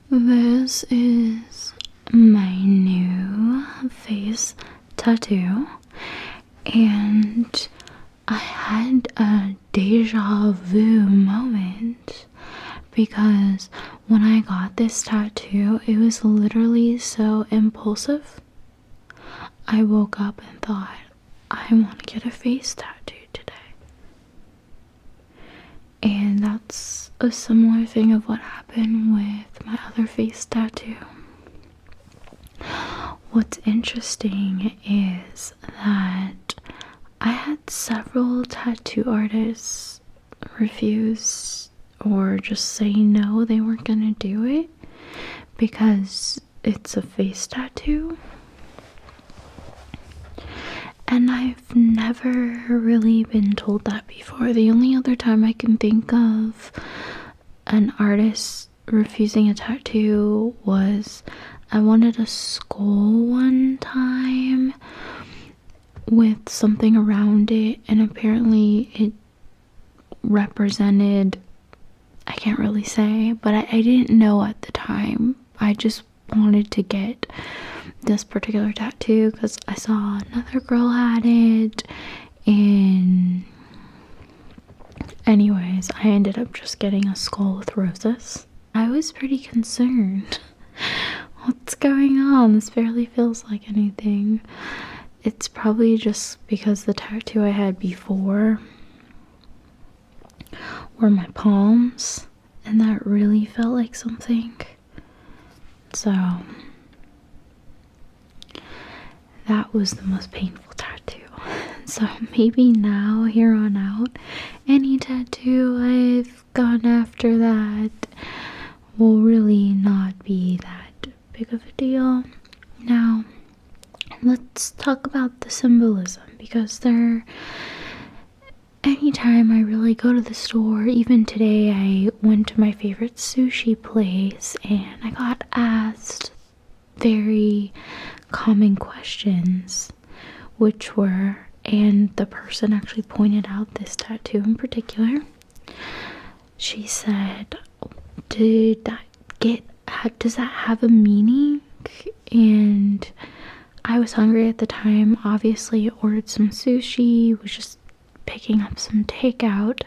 This is my new face tattoo, and I had a deja vu moment because when I got this tattoo, it was literally so impulsive. I woke up and thought, I want to get a face tattoo today. And that's a similar thing of what happened with my other face tattoo. What's interesting is that I had several tattoo artists refuse or just say no, they weren't gonna do it because it's a face tattoo. And I've never really been told that before. The only other time I can think of an artist refusing a tattoo was I wanted a skull one time with something around it, and apparently it represented, I can't really say, but I didn't know at the time. I just wanted to get this particular tattoo because I saw another girl had it, and anyways, I ended up just getting a skull with roses. I was pretty concerned. What's going on? This barely feels like anything. It's probably just because the tattoo I had before were my palms, and that really felt like something. So that was the most painful tattoo. So maybe now, here on out, any tattoo I've gone after that will really not be that big of a deal. Now, let's talk about the symbolism, because anytime I really go to the store, even today I went to my favorite sushi place and I got asked very common questions, which were, and the person actually pointed out this tattoo in particular. She said, does that have a meaning? And I was hungry at the time, obviously ordered some sushi, was just picking up some takeout,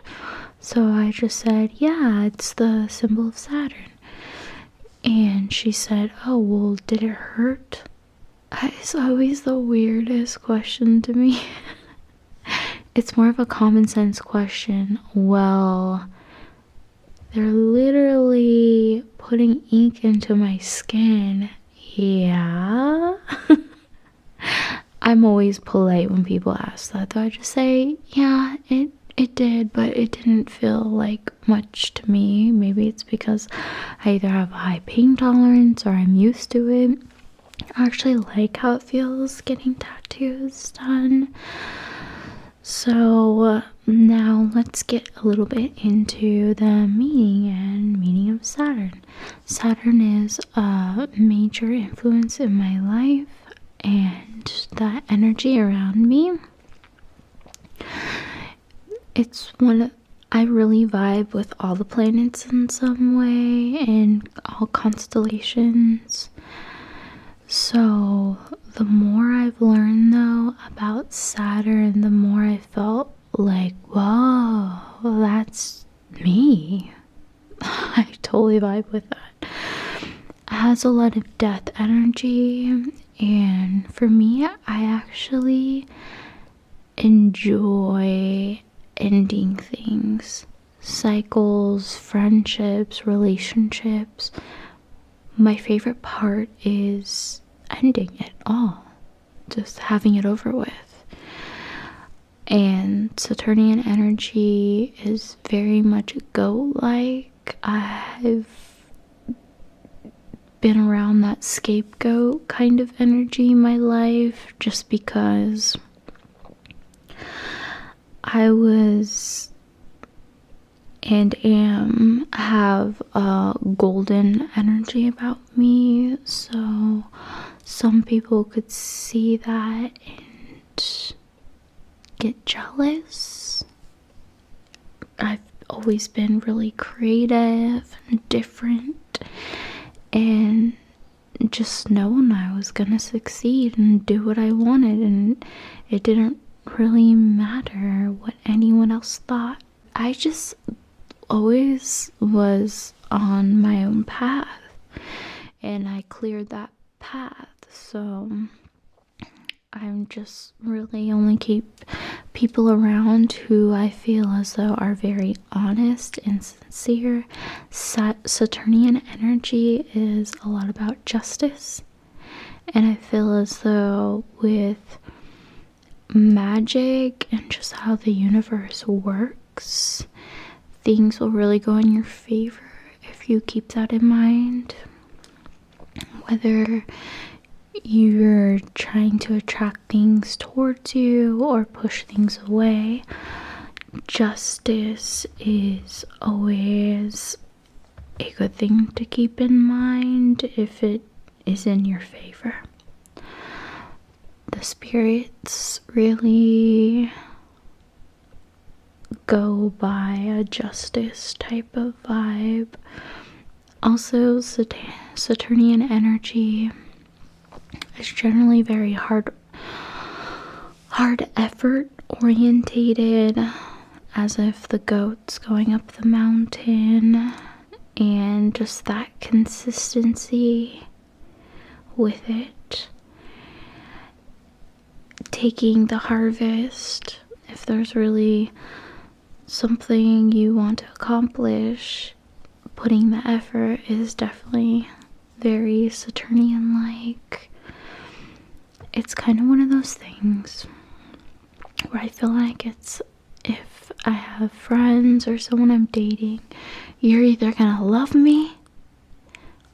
so I just said, yeah, it's the symbol of Saturn. And she said, oh, well, did it hurt? It's always the weirdest question to me. It's more of a common sense question. Well, they're literally putting ink into my skin. Yeah. I'm always polite when people ask that, though. I just say, yeah, it did, but it didn't feel like much to me. Maybe it's because I either have a high pain tolerance or I'm used to it. I actually like how it feels getting tattoos done. So now let's get a little bit into the meaning of Saturn. Saturn is a major influence in my life and the energy around me. It's I really vibe with all the planets in some way and all constellations. So the more I've learned though about Saturn, the more I felt like, whoa, that's me. I totally vibe with that. It has a lot of death energy, and for me, I actually enjoy ending things, cycles, friendships, relationships. My favorite part is ending it all, just having it over with. And Saturnian energy is very much goat-like. I've been around that scapegoat kind of energy in my life just because I was and have a golden energy about me, so some people could see that and get jealous. I've always been really creative and different, and just knowing I was gonna succeed and do what I wanted, and it didn't really matter what anyone else thought. I just always was on my own path, and I cleared that path. So I'm just really only keep people around who I feel as though are very honest and sincere. Saturnian energy is a lot about justice, and I feel as though with magic and just how the universe works, things will really go in your favor if you keep that in mind. Whether you're trying to attract things towards you or push things away, justice is always a good thing to keep in mind if it is in your favor. The spirits really go by a justice type of vibe. Also, Saturnian energy is generally very hard effort orientated, as if the goat's going up the mountain, and just that consistency with it. Taking the harvest, if there's really something you want to accomplish, putting the effort is definitely very Saturnian-like. It's kind of one of those things where I feel like it's, if I have friends or someone I'm dating, you're either gonna love me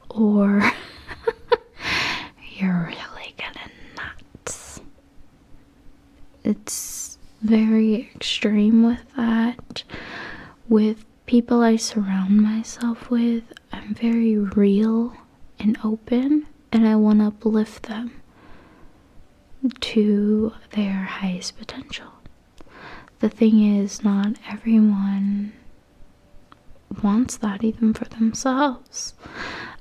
or you're really gonna not. It's very extreme with that. With people I surround myself with, I'm very real and open, and I want to uplift them to their highest potential. The thing is, not everyone wants that even for themselves.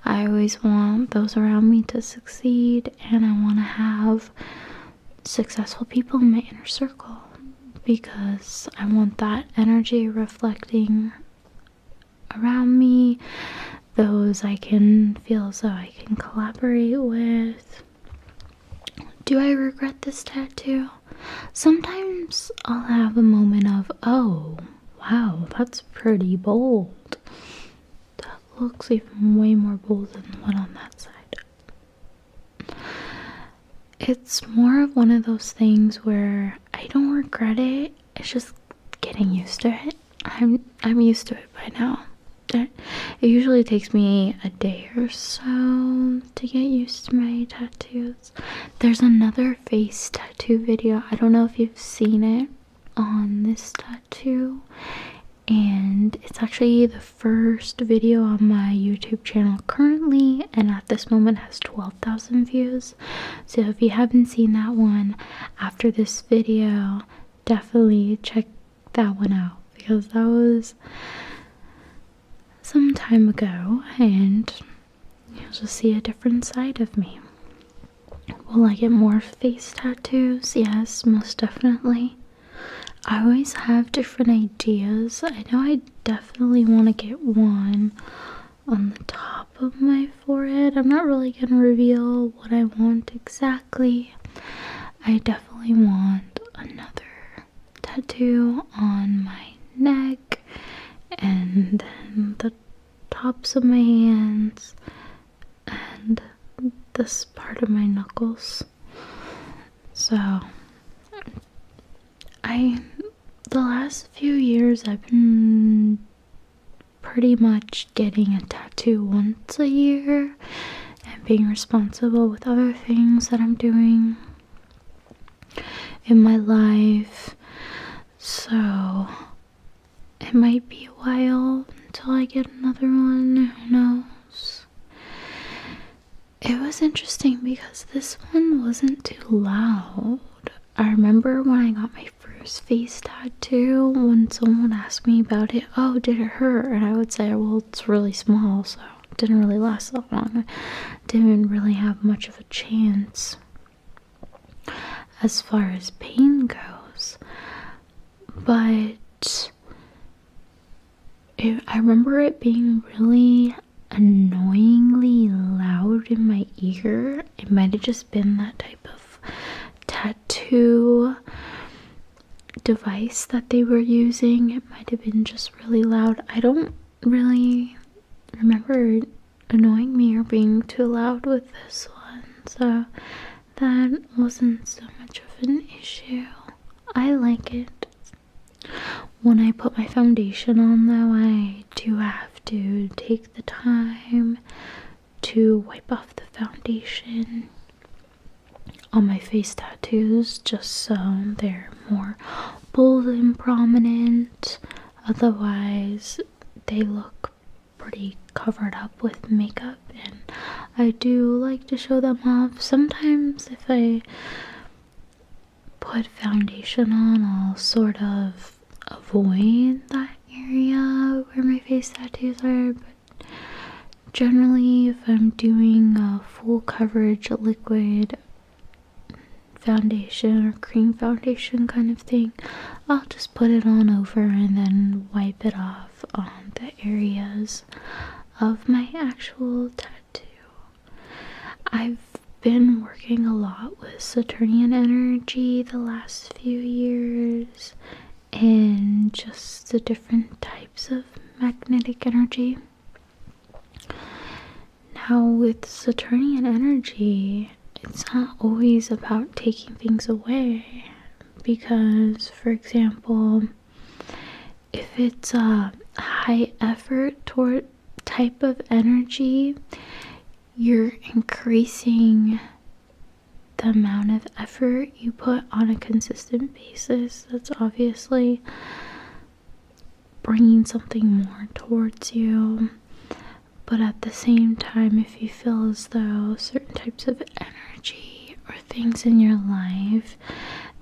I always want those around me to succeed, and I want to have successful people in my inner circle because I want that energy reflecting around me, those I can feel as though I can collaborate with. Do I regret this tattoo? Sometimes I'll have a moment of, oh, wow, that's pretty bold. That looks even way more bold than the one on that side. It's more of one of those things where I don't regret it. It's just getting used to it. I'm used to it by now. It usually takes me a day or so to get used to my tattoos. There's another face tattoo video. I don't know if you've seen it on this tattoo. And it's actually the first video on my YouTube channel currently, and at this moment has 12,000 views. So if you haven't seen that one after this video, definitely check that one out, because that was some time ago, and you'll just see a different side of me. Will I get more face tattoos? Yes, most definitely. I always have different ideas. I know I definitely want to get one on the top of my forehead. I'm not really going to reveal what I want exactly. I definitely want another tattoo on my neck, and then the tops of my hands, and this part of my knuckles. So the last few years I've been pretty much getting a tattoo once a year and being responsible with other things that I'm doing in my life. So it might be a while until I get another one, who knows. It was interesting because this one wasn't too loud. I remember when I got my first face tattoo, when someone would ask me about it, oh, did it hurt? And I would say, well, it's really small, so didn't really last that long. Didn't really have much of a chance as far as pain goes. But I remember it being really annoyingly loud in my ear. It might have just been that type of tattoo device that they were using. It might have been just really loud. I don't really remember it annoying me or being too loud with this one, so that wasn't so much of an issue. I like it. When I put my foundation on though, I do have to take the time to wipe off the foundation on my face tattoos just so they're more bold and prominent. Otherwise, they look pretty covered up with makeup, and I do like to show them off. Sometimes if I put foundation on, I'll sort of avoid that area where my face tattoos are, but generally if I'm doing a full coverage liquid foundation or cream foundation kind of thing, I'll just put it on over and then wipe it off on the areas of my actual tattoo. I've been working a lot with Saturnian energy the last few years and just the different types of magnetic energy. Now with Saturnian energy, it's not always about taking things away, because for example, if it's a high effort toward type of energy, you're increasing the amount of effort you put on a consistent basis. That's obviously bringing something more towards you. But at the same time, if you feel as though certain types of energy or things in your life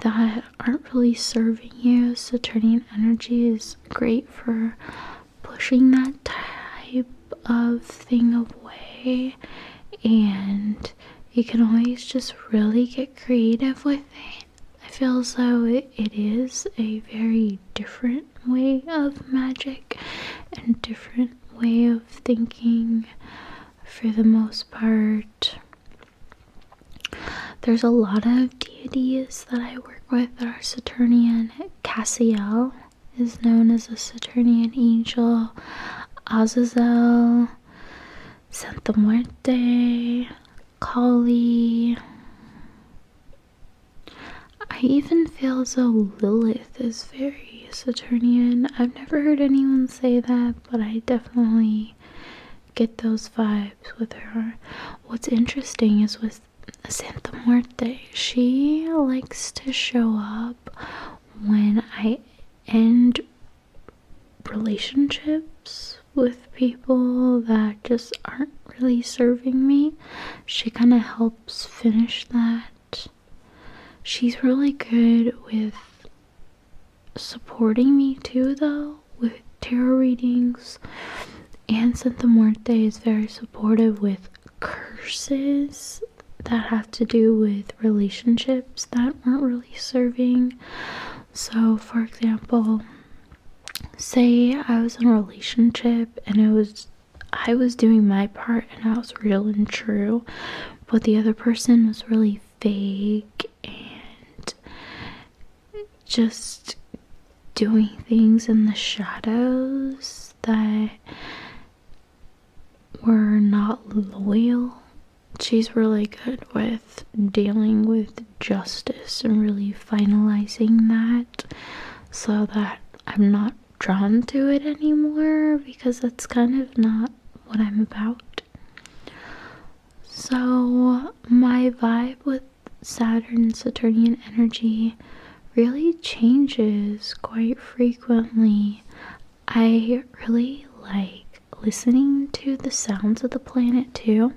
that aren't really serving you, Saturnian energy is great for pushing that type of thing away, and you can always just really get creative with it. I feel as though it is a very different way of magic and different way of thinking for the most part. There's a lot of deities that I work with that are Saturnian. Cassiel is known as a Saturnian angel. Azazel, Santa Muerte, Kali. I even feel as though Lilith is very Saturnian. I've never heard anyone say that, but I definitely get those vibes with her. What's interesting is with Santa Muerte, she likes to show up when I end relationships with people that just aren't really serving me. She kind of helps finish that. She's really good with supporting me too, though, with tarot readings. And Santa Muerte is very supportive with curses that have to do with relationships that aren't really serving. So, for example, say I was in a relationship and I was doing my part and I was real and true, but the other person was really fake and just doing things in the shadows that were not loyal. She's really good with dealing with justice and really finalizing that so that I'm not drawn to it anymore, because that's kind of not what I'm about. So my vibe with Saturn and Saturnian energy really changes quite frequently. I really like listening to the sounds of the planet too.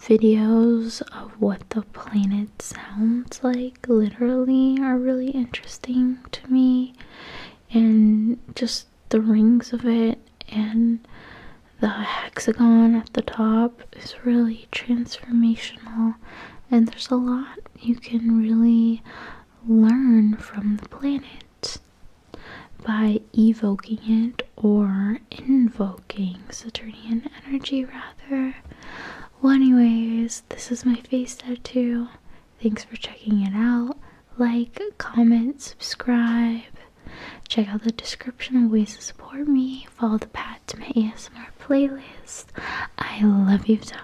Videos of what the planet sounds like literally are really interesting to me, and just the rings of it and The hexagon at the top is really transformational, and there's a lot you can really learn from the planet by evoking it or invoking Saturnian energy, rather. Well, anyways, this is my face tattoo. Thanks for checking it out. Like, comment, subscribe. Check out the description of ways to support me. Follow the path to my ASMR playlist. I love you, Tom.